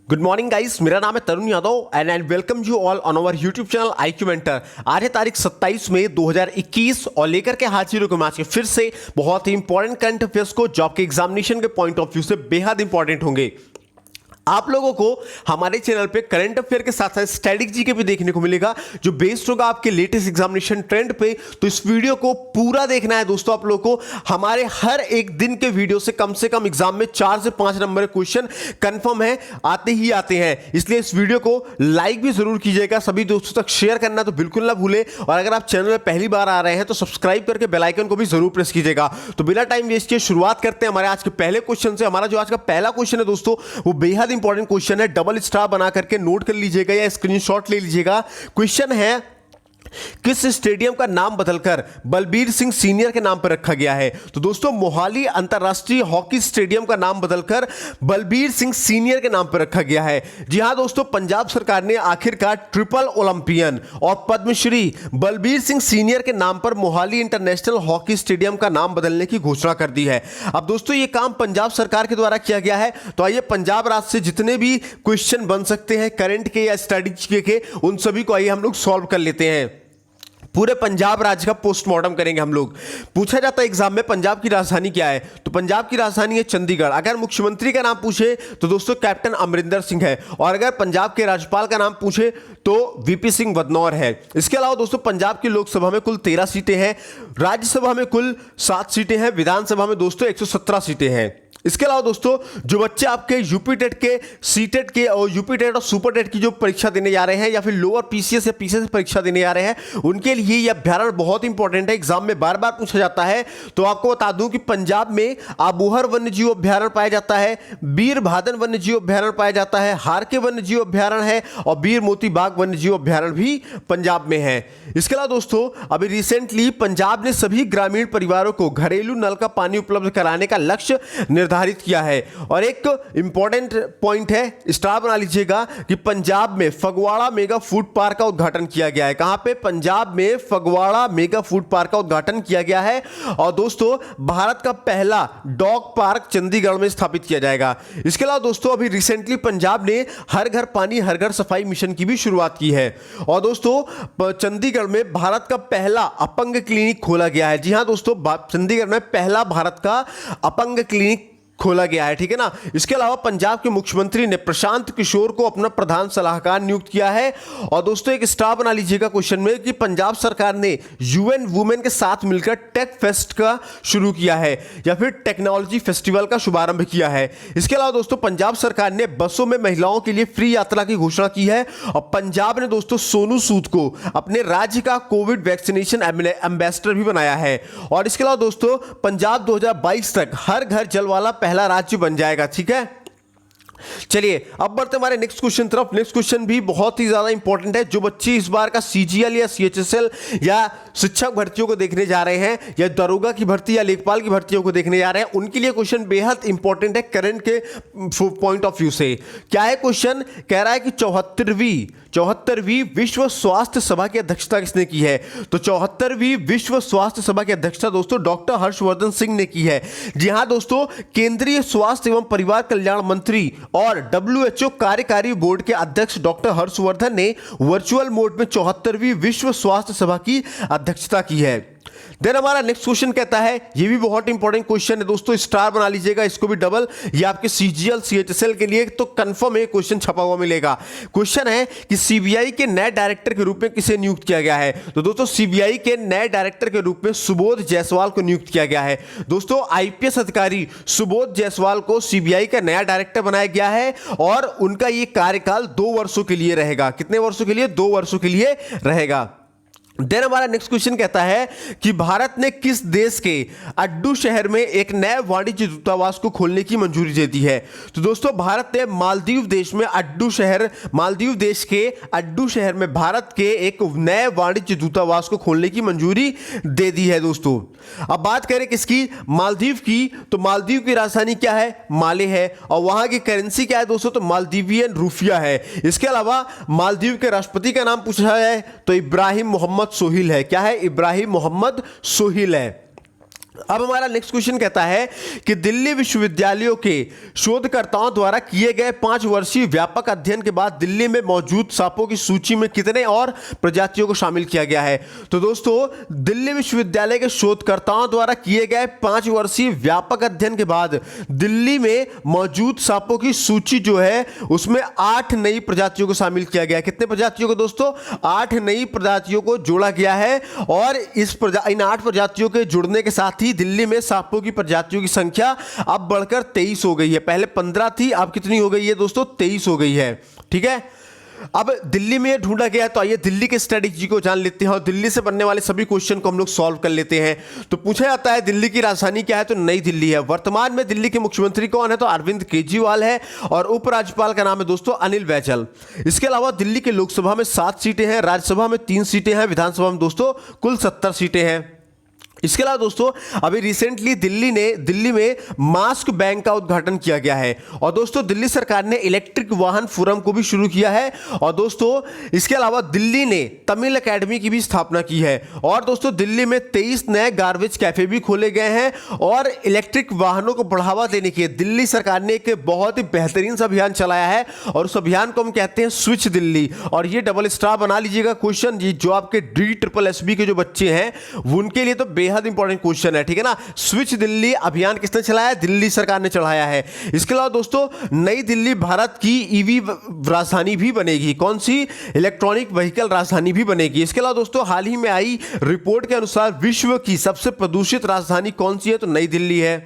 Good morning guys, मेरा नाम है Tarun Yadav and I welcome you all on our YouTube channel IQ mentor. आज है तारीख 27 मई 2021 और लेकर के हाजिर हो आज के फिर से बहुत ही इंपॉर्टेंट करंट अफेयर्स को जॉब के एग्जामिनेशन के पॉइंट ऑफ व्यू से बेहद इंपॉर्टेंट होंगे। आप लोगों को हमारे चैनल पे करंट अफेयर के साथ साथ स्टैटिक जीके भी देखने को मिलेगा जो बेस्ड होगा आपके लेटेस्ट एग्जामिनेशन ट्रेंड पे। तो इस वीडियो को पूरा देखना है दोस्तों। आप लोगों को हमारे हर एक दिन के वीडियो से कम एग्जाम में 4 से 5 नंबर के क्वेश्चन कंफर्म है, आते ही आते हैं। इसलिए इस वीडियो को लाइक भी जरूर कीजिएगा, सभी दोस्तों तक शेयर करना तो बिल्कुल ना भूले। और अगर आप चैनल में पहली बार आ रहे हैं तो सब्सक्राइब करके बेल आइकन को भी जरूर प्रेस कीजिएगा। तो बिना टाइम वेस्ट किए शुरुआत करते हैं हमारे आज के पहले क्वेश्चन से। हमारा जो आज का पहला क्वेश्चन है दोस्तों वो बेहद इंपॉर्टेंट क्वेश्चन है, डबल स्टार बना करके नोट कर लीजिएगा या स्क्रीनशॉट ले लीजिएगा। क्वेश्चन है, किस स्टेडियम का नाम बदलकर बलबीर सिंह सीनियर के नाम पर रखा गया है? तो दोस्तों मोहाली अंतरराष्ट्रीय हॉकी स्टेडियम का नाम बदलकर बलबीर सिंह सीनियर के नाम पर रखा गया है। जी हां दोस्तों, पंजाब सरकार ने आखिरकार ट्रिपल ओलंपियन और पद्मश्री बलबीर सिंह सीनियर के नाम पर मोहाली इंटरनेशनल हॉकी स्टेडियम का नाम बदलने की घोषणा कर दी है। अब दोस्तों ये काम पंजाब सरकार के द्वारा किया गया है। तो आइए पंजाब राज्य से जितने भी क्वेश्चन बन सकते हैं करंट के या स्टडी के, उन सभी को आइए हम लोग सॉल्व कर लेते हैं। पूरे पंजाब राज्य का पोस्टमार्टम करेंगे हम लोग। पूछा जाता है एग्जाम में पंजाब की राजधानी क्या है? तो पंजाब की राजधानी है चंडीगढ़। अगर मुख्यमंत्री का नाम पूछे तो दोस्तों कैप्टन अमरिंदर सिंह है। और अगर पंजाब के राज्यपाल का नाम पूछे तो VP सिंह बदनौर है। इसके अलावा दोस्तों पंजाब की लोकसभा में कुल 13 सीटें हैं, राज्यसभा में कुल 7 सीटें हैं, विधानसभा में दोस्तों 117 सीटें हैं। इसके अलावा दोस्तों जो बच्चे आपके यूपी टेट के, सी टेट के और यूपी टेट और सुपर टेट की जो परीक्षा देने जा रहे हैं या फिर लोअर PCS या PCS परीक्षा देने जा रहे हैं, उनके लिए यह अभ्यारण्य बहुत इंपॉर्टेंट है, एग्जाम में बार बार पूछा जाता है। तो आपको बता दूं कि पंजाब में आबूहर वन्यजीव अभ्यारण्य पाया जाता है, बीर भादन वन्यजीव अभ्यारण्य पाया जाता है, हार के वन्यजीव अभ्यारण्य है और बीर मोती बाग वन्यजीव अभ्यारण्य भी पंजाब में है। इसके अलावा दोस्तों अभी रिसेंटली पंजाब ने सभी ग्रामीण परिवारों को घरेलू नल का पानी उपलब्ध कराने का लक्ष्य निर्धारित किया है। और एक इंपॉर्टेंट पॉइंट है, स्टार बना लीजिएगा, कि पंजाब में फगवाड़ा मेगा फूड पार्क का उद्घाटन किया गया है। कहां पे? पंजाब में फगवाड़ा मेगा फूड पार्क का उद्घाटन किया गया है। और दोस्तों भारत का पहला डॉग पार्क चंडीगढ़ में स्थापित किया जाएगा। इसके अलावा दोस्तों अभी रिसेंटली पंजाब ने हर घर पानी हर घर सफाई मिशन की भी शुरुआत की है। और दोस्तों चंडीगढ़ में भारत का पहला अपंग क्लिनिक खोला गया है। जी हां दोस्तों, चंडीगढ़ में पहला भारत का अपंग क्लिनिक खोला गया है, ठीक है ना। इसके अलावा पंजाब के मुख्यमंत्री ने प्रशांत किशोर को अपना प्रधान सलाहकार नियुक्त किया है। और दोस्तों एक स्टार बना लीजिएगा क्वेश्चन में कि पंजाब सरकार ने UN वुमेन के साथ मिलकर टेक फेस्ट का शुरू किया है या फिर टेक्नोलॉजी फेस्टिवल का शुभारंभ किया है। इसके अलावा दोस्तों पंजाब सरकार ने बसों में महिलाओं के लिए फ्री यात्रा की घोषणा की है। और पंजाब ने दोस्तों सोनू सूद को अपने राज्य का कोविड वैक्सीनेशन एम्बेसडर भी बनाया है। और इसके अलावा दोस्तों पंजाब 2022 तक हर घर जल वाला पहला राज्य बन जाएगा, ठीक है। चलिए अब बढ़ते हमारे नेक्स्ट क्वेश्चन तरफ। नेक्स्ट क्वेश्चन भी बहुत ही ज्यादा इंपॉर्टेंट है। जो बच्चे इस बार का CGL या CHSL या शिक्षक भर्तियों को देखने जा रहे हैं या दरोगा की भर्ती या लेखपाल की भर्तियों को देखने जा रहे हैं, उनके लिए क्वेश्चन बेहद इंपॉर्टेंट है करंट के पॉइंट ऑफ व्यू से। क्या है क्वेश्चन? कह रहा है कि 74वीं विश्व स्वास्थ्य सभा की अध्यक्षता किसने की है? तो 74वीं विश्व स्वास्थ्य सभा की अध्यक्षता दोस्तों डॉक्टर हर्षवर्धन सिंह ने की है। जी हां दोस्तों, केंद्रीय स्वास्थ्य एवं परिवार कल्याण मंत्री और WHO कार्यकारी बोर्ड के अध्यक्ष डॉक्टर हर्षवर्धन ने वर्चुअल मोड में 74वीं विश्व स्वास्थ्य सभा की अध्यक्षता की है। देन हमारा नेक्स्ट क्वेश्चन कहता है, ये भी बहुत इंपॉर्टेंट क्वेश्चन है दोस्तों, स्टार बना लीजिएगा इसको भी डबल। ये आपके CGL CHSL के लिए तो कंफर्म है क्वेश्चन छपा हुआ मिलेगा। क्वेश्चन है कि CBI के नए डायरेक्टर के रूप में किसे नियुक्त किया गया है? तो दोस्तों CBI के नए डायरेक्टर के रूप में सुबोध जायसवाल को नियुक्त किया गया है। दोस्तों IPS अधिकारी सुबोध जायसवाल को CBI का नया डायरेक्टर बनाया गया है और उनका ये कार्यकाल 2 वर्षों के लिए रहेगा। कितने वर्षों के लिए? 2 वर्षों के लिए रहेगा। देन हमारा नेक्स्ट क्वेश्चन कहता है कि भारत ने किस देश के अड्डू शहर में एक नए वाणिज्य दूतावास को खोलने की मंजूरी दे दी है? तो दोस्तों भारत ने मालदीव देश के अड्डू शहर में भारत के एक नए वाणिज्य दूतावास को खोलने की मंजूरी दे दी है दोस्तों। अब बात करें किसकी? मालदीव की। तो मालदीव की राजधानी क्या है? माले है। और वहां की करेंसी क्या है दोस्तों? तो मालदीवियन रुपया है। इसके अलावा मालदीव के राष्ट्रपति का नाम पूछा है तो इब्राहिम मोहम्मद सोहिल है। क्या है? इब्राहिम मोहम्मद सोहिल है। अब हमारा नेक्स्ट क्वेश्चन कहता है कि दिल्ली विश्वविद्यालयों के शोधकर्ताओं द्वारा किए गए 5 वर्षीय व्यापक अध्ययन के बाद दिल्ली में मौजूद सांपों की सूची में कितने और प्रजातियों को शामिल किया गया है। तो दोस्तों, दिल्ली विश्वविद्यालय के शोधकर्ताओं द्वारा किए गए 5 वर्षीय व्यापक अध्ययन के बाद दिल्ली में मौजूद सांपों की सूची जो है उसमें 8 नई प्रजातियों को शामिल किया गया है। कितने प्रजातियों को दोस्तों? 8 नई प्रजातियों को जोड़ा गया है। और इन 8 प्रजातियों के जुड़ने के साथ ही दिल्ली में सांपों की प्रजातियों की संख्या अब बढ़कर 23 हो गई है। पहले 15 थी, अब कितनी हो गई है दोस्तों? 23 हो गई है। ठीक है, अब दिल्ली में ढूंढा गया है, तो आइए दिल्ली के स्ट्रेटेजी को जान लेते हैं और दिल्ली से बनने वाले सभी क्वेश्चन को हम लोग सॉल्व कर लेते हैं। तो पूछा जाता है दिल्ली की राजधानी क्या है? तो नई दिल्ली है। वर्तमान में दिल्ली के मुख्यमंत्री कौन है? तो अरविंद केजरीवाल है। और उपराज्यपाल का नाम है दोस्तों अनिल बैजल। इसके अलावा दिल्ली के लोकसभा में 7 सीटें हैं, राज्यसभा में 3 सीटें हैं, विधानसभा में दोस्तों कुल 70 सीटें हैं। इसके अलावा दोस्तों अभी रिसेंटली दिल्ली में मास्क बैंक का उद्घाटन किया गया है। और दोस्तों दिल्ली सरकार ने इलेक्ट्रिक वाहन फोरम को भी शुरू किया है। और दोस्तों इसके अलावा दिल्ली ने तमिल अकेडमी की भी स्थापना की है। और दोस्तों दिल्ली में 23 नए गार्बेज कैफे भी खोले गए हैं। और इलेक्ट्रिक वाहनों को बढ़ावा देने के लिए दिल्ली सरकार ने एक बहुत ही बेहतरीन सा अभियान चलाया है और उस अभियान को हम कहते हैं स्विच दिल्ली। और ये डबल स्टार बना लीजिएगा क्वेश्चन, जो आपके DSSB के जो बच्चे हैं उनके लिए तो बेहद इंपॉर्टेंट क्वेश्चन है। ठीक है ना, स्विच दिल्ली अभियान किसने चलाया? दिल्ली सरकार ने चलाया है। इसके अलावा दोस्तों नई दिल्ली भारत की ईवी राजधानी भी बनेगी। कौन सी? इलेक्ट्रॉनिक व्हीकल राजधानी भी बनेगी। इसके अलावा दोस्तों हाल ही में आई रिपोर्ट के अनुसार विश्व की सबसे प्रदूषित राजधानी कौन सी है? तो नई दिल्ली है।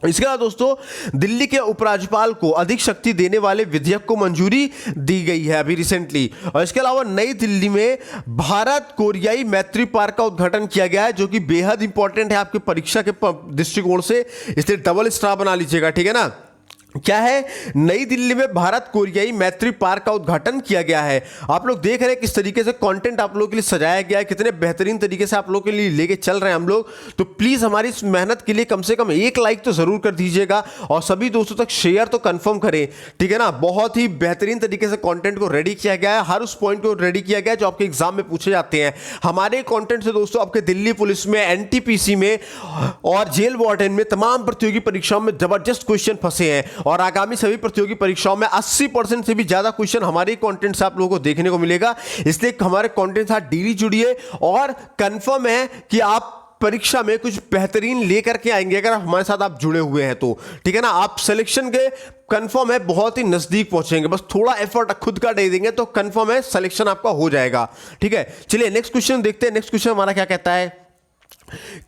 इसके अलावा दोस्तों दिल्ली के उपराज्यपाल को अधिक शक्ति देने वाले विधेयक को मंजूरी दी गई है अभी रिसेंटली। और इसके अलावा नई दिल्ली में भारत कोरियाई मैत्री पार्क का उद्घाटन किया गया है, जो कि बेहद इंपॉर्टेंट है आपके परीक्षा के दृष्टिकोण से, इसलिए डबल स्टार बना लीजिएगा। ठीक है ना, क्या है? नई दिल्ली में भारत कोरियाई मैत्री पार्क का उद्घाटन किया गया है। आप लोग देख रहे हैं किस तरीके से कंटेंट आप लोगों के लिए सजाया गया है, कितने बेहतरीन तरीके से आप लोगों के लिए लेके चल रहे हैं हम लोग। तो प्लीज हमारी इस मेहनत के लिए कम से कम 1 लाइक तो जरूर कर दीजिएगा और सभी दोस्तों तक शेयर तो कंफर्म करें। ठीक है ना, बहुत ही बेहतरीन तरीके से कंटेंट को रेडी किया गया है, हर उस पॉइंट को रेडी किया गया है जो आपके एग्जाम में पूछे जाते हैं। हमारे कंटेंट से दोस्तों आपके दिल्ली पुलिस में, NTPC में और जेल वार्डन में तमाम प्रतियोगी परीक्षाओं में जबरदस्त क्वेश्चन फंसे हैं। और आगामी सभी प्रतियोगी परीक्षाओं में 80% से भी ज्यादा क्वेश्चन हमारे कंटेंट से आप लोगों को देखने को मिलेगा। इसलिए हमारे कंटेंट साथ डेली जुड़िए और कंफर्म है कि आप परीक्षा में कुछ बेहतरीन लेकर के आएंगे अगर हमारे साथ आप जुड़े हुए हैं तो। ठीक है ना, आप सिलेक्शन के कंफर्म है बहुत ही नजदीक पहुंचेंगे, बस थोड़ा एफर्ट खुद का दे देंगे तो कंफर्म है सिलेक्शन आपका हो जाएगा। ठीक है, चलिए नेक्स्ट क्वेश्चन देखते हैं। नेक्स्ट क्वेश्चन हमारा क्या कहता है?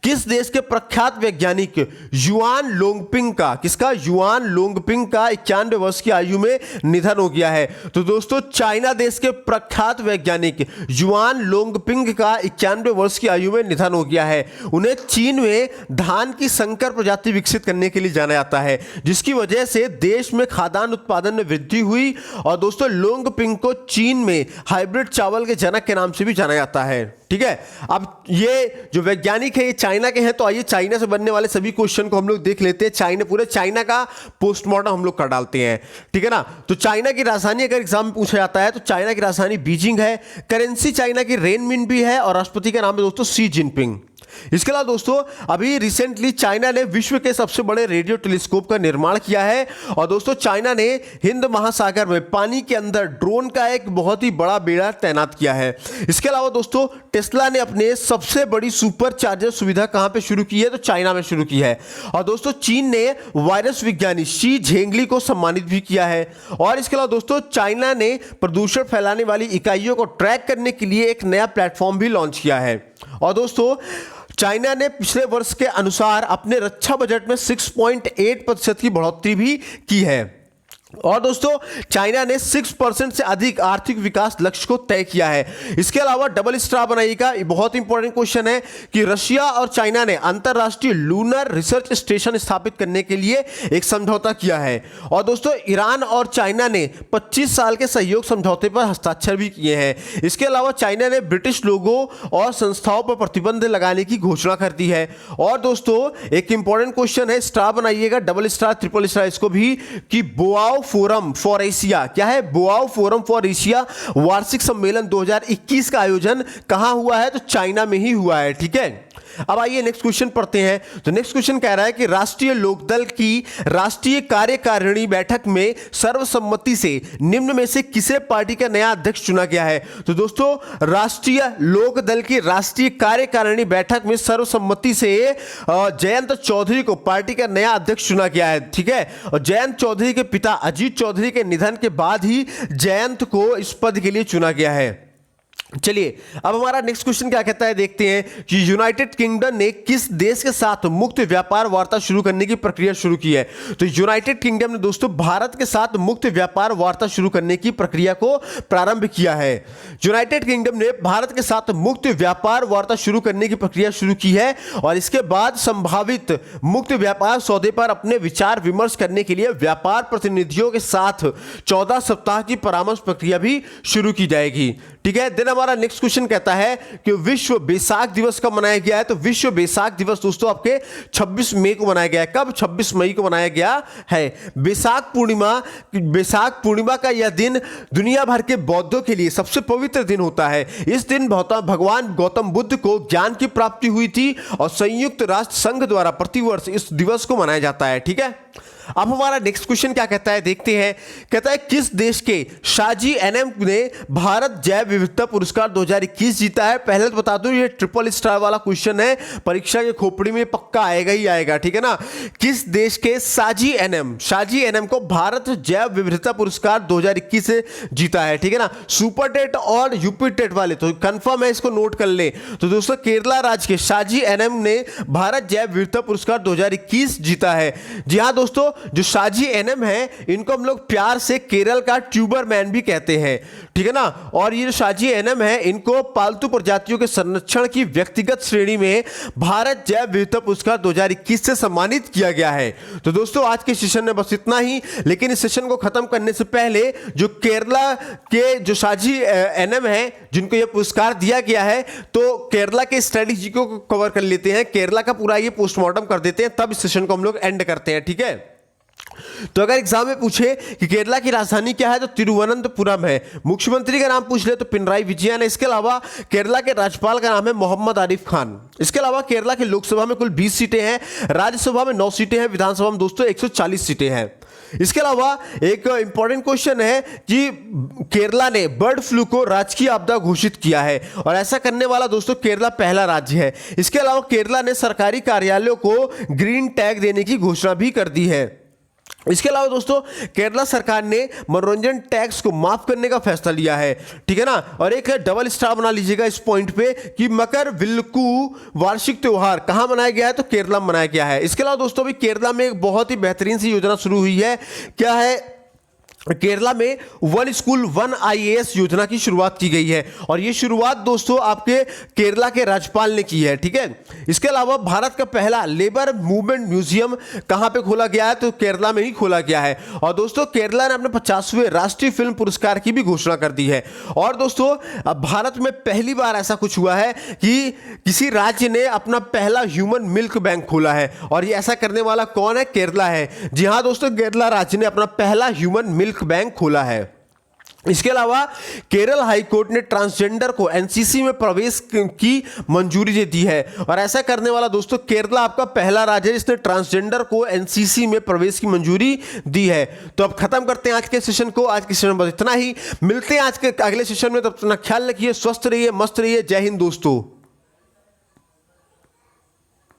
किस देश के प्रख्यात वैज्ञानिक युआन लोंगपिंग का, किसका? युआन लोंगपिंग का 91 वर्ष की आयु में निधन हो गया है। तो दोस्तों चाइना देश के प्रख्यात वैज्ञानिक युआन लोंगपिंग का 91 वर्ष की आयु में निधन हो गया है। उन्हें चीन में धान की संकर प्रजाति विकसित करने के लिए जाना जाता है, जिसकी वजह से देश में खाद्यान्न उत्पादन में वृद्धि हुई। और दोस्तों लोंगपिंग को चीन में हाइब्रिड चावल के जनक के नाम से भी जाना जाता है। ठीक है, अब ये जो वैज्ञानिक है ये चाइना के हैं, तो आइए चाइना से बनने वाले सभी क्वेश्चन को हम लोग देख लेते हैं। पूरे चाइना का पोस्टमार्टम हम लोग कर डालते हैं। ठीक है ना, तो चाइना की राजधानी अगर एग्जाम में पूछा जाता है तो चाइना की राजधानी बीजिंग है। करेंसी चाइना की रेनमिनबी है और राष्ट्रपति का नाम है दोस्तों शी जिनपिंग। इसके अलावा दोस्तों अभी रिसेंटली चाइना ने विश्व के सबसे बड़े रेडियो टेलीस्कोप का निर्माण किया है। और दोस्तों चाइना ने हिंद महासागर में पानी के अंदर ड्रोन का एक बहुत ही बड़ा बेड़ा तैनात किया है। इसके अलावा दोस्तों टेस्ला ने अपने सबसे बड़ी सुपर चार्जर सुविधा कहां पे शुरू की है? तो चाइना में शुरू की है। और दोस्तों चीन ने वायरस विज्ञानी शी झेंगली को सम्मानित भी किया है। और इसके अलावा दोस्तों चाइना ने प्रदूषण फैलाने वाली इकाइयों को ट्रैक करने के लिए एक नया प्लेटफॉर्म भी लॉन्च किया है। और दोस्तों चाइना ने पिछले वर्ष के अनुसार अपने रक्षा बजट में 6.8% की बढ़ोतरी भी की है। और दोस्तों चाइना ने 6% से अधिक आर्थिक विकास लक्ष्य को तय किया है। इसके अलावा डबल स्टार बनाइएगा, ये बहुत इंपॉर्टेंट क्वेश्चन है कि रशिया और चाइना ने अंतरराष्ट्रीय लूनर रिसर्च स्टेशन स्थापित करने के लिए एक समझौता किया है। और दोस्तों ईरान और चाइना ने 25 साल के सहयोग समझौते पर हस्ताक्षर भी किए हैं। इसके अलावा चाइना ने ब्रिटिश लोगों और संस्थाओं पर प्रतिबंध लगाने की घोषणा कर दी है। और दोस्तों एक इंपॉर्टेंट क्वेश्चन है, स्टार बनाइएगा, डबल स्टार ट्रिपल स्टार इसको भी, कि बोआओ फोरम फॉर एशिया, क्या है? बोआओ फोरम फॉर एशिया वार्षिक सम्मेलन 2021 का आयोजन कहां हुआ है? तो चाइना में ही हुआ है। ठीक है, अब आइए नेक्स्ट क्वेश्चन पढ़ते हैं। तो नेक्स्ट क्वेश्चन कह रहा है कि राष्ट्रीय लोकदल की राष्ट्रीय कार्यकारिणी बैठक में सर्वसम्मति से निम्न में से किसे पार्टी का नया अध्यक्ष चुना गया है? तो दोस्तों राष्ट्रीय लोकदल की राष्ट्रीय कार्यकारिणी बैठक में सर्वसम्मति से जयंत चौधरी को पार्टी का नया अध्यक्ष चुना गया है। ठीक है, और जयंत चौधरी के पिता अजीत चौधरी के निधन के बाद ही जयंत को इस पद के लिए चुना गया है। चलिए अब हमारा नेक्स्ट क्वेश्चन क्या कहता है, देखते हैं कि यूनाइटेड किंगडम ने किस देश के साथ मुक्त व्यापार वार्ता शुरू करने की प्रक्रिया शुरू की है? तो यूनाइटेड किंगडम ने दोस्तों भारत के साथ मुक्त व्यापार वार्ता शुरू करने की प्रक्रिया को प्रारंभ किया है। यूनाइटेड किंगडम ने भारत के साथ मुक्त व्यापार वार्ता शुरू करने की प्रक्रिया शुरू की है और इसके बाद संभावित मुक्त व्यापार सौदे पर अपने विचार विमर्श करने के लिए व्यापार प्रतिनिधियों के साथ 14 सप्ताह की परामर्श प्रक्रिया भी शुरू की जाएगी। ठीक है, दिन हमारा नेक्स्ट क्वेश्चन कहता है कि विश्व बैसाख दिवस कब मनाया गया है? तो विश्व बैसाख दिवस दोस्तों आपके 26 मई को मनाया गया है। कब? 26 मई को मनाया गया है। बैसाख पूर्णिमा का यह दिन दुनिया भर के बौद्धों के लिए सबसे पवित्र दिन होता है। इस दिन भगवान गौतम बुद्ध को ज्ञान की प्राप्ति हुई थी और संयुक्त राष्ट्र संघ द्वारा प्रतिवर्ष इस दिवस को मनाया जाता है। ठीक है, अब हमारा नेक्स्ट क्वेश्चन क्या कहता है, देखते हैं। कहता है किस देश के शाजी एनएम ने भारत जैव विविधता पुरस्कार 2021 जीता है? पहले तो बता दूं ये ट्रिपल स्टार वाला क्वेश्चन है, परीक्षा के खोपड़ी में पक्का आएगा ही आएगा। ठीक है ना, किस देश के शाजी एनएम को भारत जैव विविधता पुरस्कार 2021 से जीता है? ठीक है ना, सुपर टेट और यूपी टेट वाले तो कंफर्म है, इसको नोट कर ले। तो दोस्तों केरला राज्य के शाजी एनएम ने भारत जैव विविधता पुरस्कार 2021 जीता है। जी हाँ दोस्तों, जो शाजी एनएम है इनको हम लोग प्यार से केरल का ट्यूबर मैन भी कहते हैं। ठीक है ना, और ये जो शाजी एनएम है इनको पालतू प्रजातियों के संरक्षण की व्यक्तिगत श्रेणी में भारत जैव विविधता पुरस्कार 2021 से सम्मानित किया गया है। तो दोस्तों आज के सेशन में बस इतना ही, लेकिन इस सेशन को खत्म करने से पहले जो केरला के जो शाजी एनएम है जिनको ये पुरस्कार दिया गया है, तो केरला के स्ट्रेटेजी को कवर कर लेते हैं, केरला का पूरा ये पोस्टमार्टम कर देते हैं, तब इस सेशन को हम लोग एंड करते हैं। ठीक है, तो अगर एग्जाम में पूछे कि केरला की राजधानी क्या है तो तिरुवनंतपुरम है। मुख्यमंत्री का नाम पूछ ले तो पिनराई विजयन है। इसके अलावा केरला के राज्यपाल का नाम है मोहम्मद आरिफ खान। इसके अलावा केरला की लोकसभा में कुल 20 सीटें हैं, राज्यसभा में 9 सीटें हैं, विधानसभा में दोस्तों 140 सीटें हैं। इसके अलावा एक इंपॉर्टेंट क्वेश्चन है कि केरला ने बर्ड फ्लू को राजकीय आपदा घोषित किया है और ऐसा करने वाला दोस्तों केरला पहला राज्य है। इसके अलावा केरला ने सरकारी कार्यालयों को ग्रीन टैग देने की घोषणा भी कर दी है। इसके अलावा दोस्तों केरला सरकार ने मनोरंजन टैक्स को माफ करने का फैसला लिया है। ठीक है ना, और एक डबल स्टार बना लीजिएगा इस पॉइंट पे कि मकर विलक्कू वार्षिक त्योहार कहां मनाया गया है? तो केरला में मनाया गया है। इसके अलावा दोस्तों भी केरला में एक बहुत ही बेहतरीन सी योजना शुरू हुई है। क्या है? केरला में वन स्कूल वन आईएएस योजना की शुरुआत की गई है और यह शुरुआत दोस्तों आपके केरला के राज्यपाल ने की है। ठीक है, इसके अलावा भारत का पहला लेबर मूवमेंट म्यूजियम कहां पे खोला गया है? तो केरला में ही खोला गया है। और दोस्तों केरला ने अपने 50वें राष्ट्रीय फिल्म पुरस्कार की भी घोषणा कर दी है। और दोस्तों अब भारत में पहली बार ऐसा कुछ हुआ है कि किसी राज्य ने अपना पहला ह्यूमन मिल्क बैंक खोला है और ये ऐसा करने वाला कौन है? केरला है। जी हाँ दोस्तों, केरला राज्य ने अपना पहला ह्यूमन मिल्क बैंक खोला है। इसके अलावा केरल हाई कोर्ट ने ट्रांसजेंडर को एनसीसी में प्रवेश की मंजूरी दे दी है और ऐसा करने वाला दोस्तों केरला आपका पहला राज्य है जिसने ट्रांसजेंडर को एनसीसी में प्रवेश की मंजूरी दी है। तो अब खत्म करते हैं आज के सेशन को। आज के सेशन में बस इतना ही, मिलते हैं आज के अगले सेशन में। तब तक ख्याल रखिए, स्वस्थ रहिए, मस्त रहिए। जय हिंद दोस्तों।